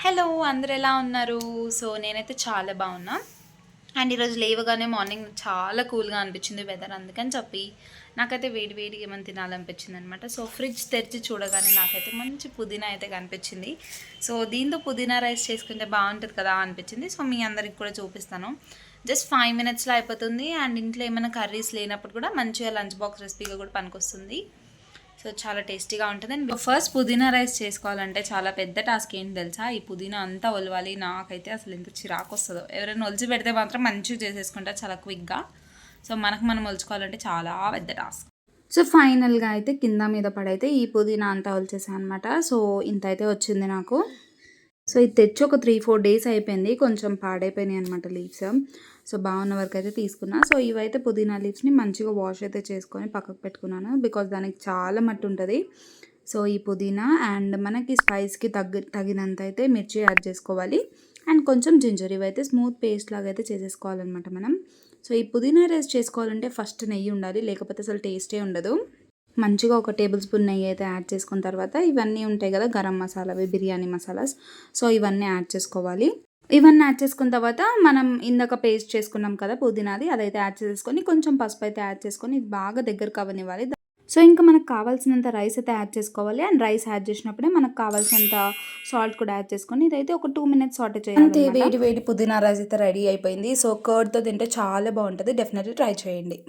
Hello అందరు ఎలా ఉన్నారు? సో నేనైతే చాలా బాగున్నా. అండ్ ఈరోజు లేవగానే మార్నింగ్ చాలా కూల్గా అనిపించింది వెదర్, అందుకని చెప్పి నాకైతే వేడి వేడిగా ఏమైనా తినాలనిపించింది అనమాట. సో ఫ్రిడ్జ్ తెరిచి చూడగానే నాకైతే మంచి పుదీనా అయితే కనిపించింది. సో దీంతో పుదీనా రైస్ చేసుకుంటే బాగుంటుంది కదా అనిపించింది. సో మీ అందరికి కూడా చూపిస్తాను. జస్ట్ 5 minutesలో అయిపోతుంది. అండ్ ఇంట్లో ఏమైనా కర్రీస్ లేనప్పుడు కూడా మంచిగా లంచ్ బాక్స్ రెసిపీగా కూడా పనికొస్తుంది. సో చాలా టేస్టీగా ఉంటుంది. అండ్ ఫస్ట్ పుదీనా రైస్ చేసుకోవాలంటే చాలా పెద్ద టాస్క్ ఏంటి తెలుసా? ఈ పుదీనా అంతా ఒలవాలి. నాకైతే అసలు ఎంత చిరాకు వస్తుందో. ఎవరైనా ఒలిచి పెడితే మాత్రం మంచిగా చేసేసుకుంటారు చాలా క్విక్గా. సో మనకు మనం ఒలుచుకోవాలంటే చాలా పెద్ద టాస్క్. సో ఫైనల్గా అయితే కింద మీద పడైతే ఈ పుదీనా అంతా ఒలిచేసాను అనమాట. సో ఇంత అయితే వచ్చింది నాకు. సో ఇది తెచ్చి ఒక 3-4 days అయిపోయింది. కొంచెం పాడైపోయినాయి అనమాట లీవ్స్. సో బాగున్న వరకు అయితే తీసుకున్నా. సో ఇవైతే పుదీనా లీవ్స్ని మంచిగా వాష్ అయితే చేసుకొని పక్కకు పెట్టుకున్నాను. బికాజ్ దానికి చాలా మట్టి ఉంటుంది. సో ఈ పుదీనా అండ్ మనకి స్పైస్కి తగినంత అయితే మిర్చి యాడ్ చేసుకోవాలి. అండ్ కొంచెం జింజర్, ఇవైతే స్మూత్ పేస్ట్ లాగా అయితే చేసేసుకోవాలన్నమాట మనం. సో ఈ పుదీనా రైస్ చేసుకోవాలంటే ఫస్ట్ నెయ్యి ఉండాలి, లేకపోతే అసలు టేస్టే ఉండదు. మంచిగా ఒక టేబుల్ స్పూన్ నెయ్యి అయితే యాడ్ చేసుకున్న తర్వాత ఇవన్నీ ఉంటాయి కదా గరం మసాలావి, బిర్యానీ మసాలాస్. సో ఇవన్నీ యాడ్ చేసుకోవాలి. ఇవన్నీ యాడ్ చేసుకున్న తర్వాత మనం ఇందాక పేస్ట్ చేసుకున్నాం కదా పుదీనాది, అదైతే యాడ్ చేసుకొని కొంచెం పసుపు అయితే యాడ్ చేసుకొని ఇది బాగా దగ్గరకు అవ్వనివ్వాలి. సో ఇంకా మనకు కావాల్సినంత రైస్ అయితే యాడ్ చేసుకోవాలి. అండ్ రైస్ యాడ్ చేసినప్పుడే మనకు కావాల్సినంత సాల్ట్ కూడా యాడ్ చేసుకొని ఇదైతే ఒక 2 minutes సాల్ట్ చేయాలి. అంతే, వేడి వేడి పుదీనా రైస్ అయితే రెడీ అయిపోయింది. సో కర్డ్తో తింటే చాలా బాగుంటుంది. డెఫినెట్లీ ట్రై చేయండి.